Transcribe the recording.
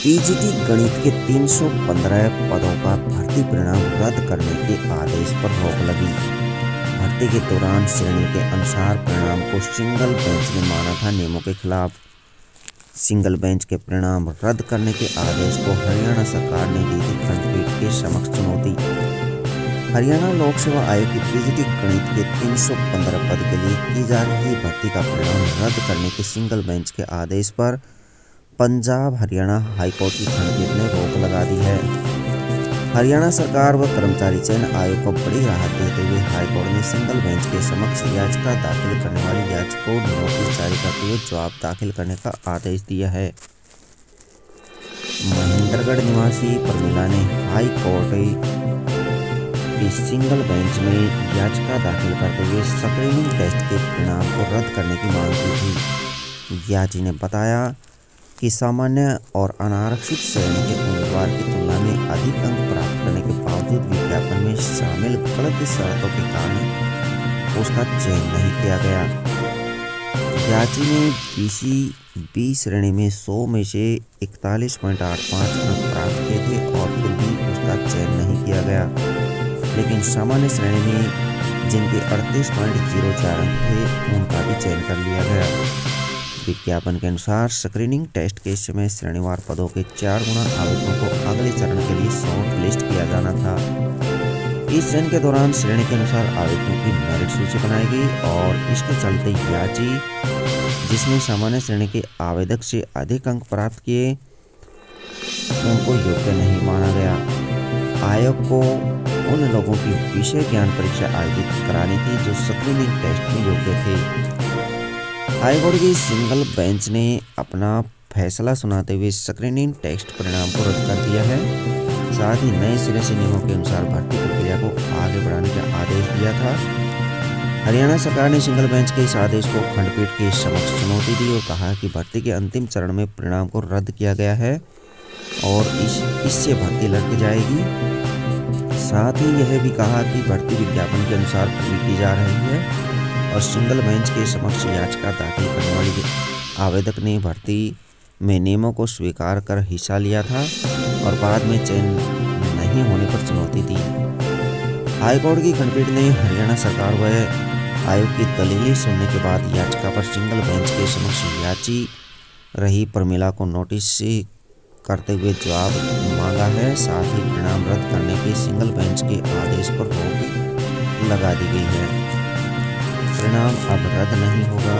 PGT गणित के 315 पदों का भर्ती परिणाम रद्द करने के आदेश पर रोक लगी। भर्ती के दौरान श्रेणी के अनुसार परिणाम को सिंगल बेंच ने माना था नियमों के खिलाफ। सिंगल बेंच के परिणाम रद्द करने के आदेश को हरियाणा सरकार ने दी थी खंडपीठ के समक्ष चुनौती। हरियाणा लोक सेवा आयोग की पीजीटी गणित के 315 पद के लिए की जा रही भर्ती का परिणाम रद्द करने के सिंगल बेंच के आदेश पर पंजाब हरियाणा हाईकोर्ट की खंडपीठ ने रोक लगा दी है। हरियाणा सरकार व कर्मचारी चयन आयोग को बड़ी राहत देते हुए हाईकोर्ट ने सिंगल बेंच के समक्ष याचिका दाखिल करने वाली याचिका को नोटिस जारी करते हुए जवाब दाखिल करने का आदेश दिया है। महेंद्रगढ़ निवासी प्रमिला ने हाई कोर्ट की सिंगल बेंच में याचिका दाखिल करते हुए स्क्रीनिंग टेस्ट के परिणाम को रद्द करने की मांग की थी। याची ने बताया कि सामान्य और अनारक्षित श्रेणी के उम्मीदवार की तुलना में अधिक अंक प्राप्त करने के बावजूद विज्ञापन में शामिल गलत शर्तों के कारण उसका चयन नहीं किया गया। याची ने बी श्रेणी में 100 में से 41.85 अंक प्राप्त किए थे और फिर भी उसका चयन नहीं किया गया, लेकिन सामान्य श्रेणी में जिनके 38.04 अंक थे उनका भी चयन कर लिया गया। विज्ञापन के अनुसार स्क्रीनिंग टेस्ट के समय श्रेणीवार पदों के 4 गुना आवेदकों को अगले चरण के लिए शॉर्ट लिस्ट किया जाना था। इस चयन के दौरान श्रेणी के अनुसार आवेदकों की मेरिट सूची बनाई गई और इसके चलते याची जिसने सामान्य श्रेणी के आवेदक से अधिक अंक प्राप्त किए उनको योग्य नहीं माना गया। आयोग को उन लोगों की विषय ज्ञान परीक्षा आयोजित करानी थी जो स्क्रीनिंग टेस्ट में योग्य थे। हाईकोर्ट की सिंगल बेंच ने अपना फैसला सुनाते हुए स्क्रीनिंग टेस्ट परिणाम को रद्द कर दिया है। साथ ही नए सिरे से नियमों के अनुसार भर्ती प्रक्रिया को आगे बढ़ाने का आदेश दिया था। हरियाणा सरकार ने सिंगल बेंच के इस आदेश को खंडपीठ के समक्ष चुनौती दी और कहा कि भर्ती के अंतिम चरण में परिणाम को रद्द किया गया है और इससे भर्ती लटक जाएगी। साथ ही यह भी कहा कि भर्ती विज्ञापन के अनुसार पूरी की जा रही है और सिंगल बेंच के समक्ष याचिका दाखिल करने वाली आवेदक ने भर्ती में नियमों को स्वीकार कर हिस्सा लिया था और बाद में चयन नहीं होने पर चुनौती दी। हाईकोर्ट की खंडपीठ ने हरियाणा सरकार व आयोग की दलीलें सुनने के बाद याचिका पर सिंगल बेंच के समक्ष याची रही प्रमिला को नोटिस करते हुए जवाब मांगा है। साथ ही परिणाम रद्द करने के सिंगल बेंच के आदेश पर रोक लगा दी गई है। परिणाम अब रद्द नहीं होगा।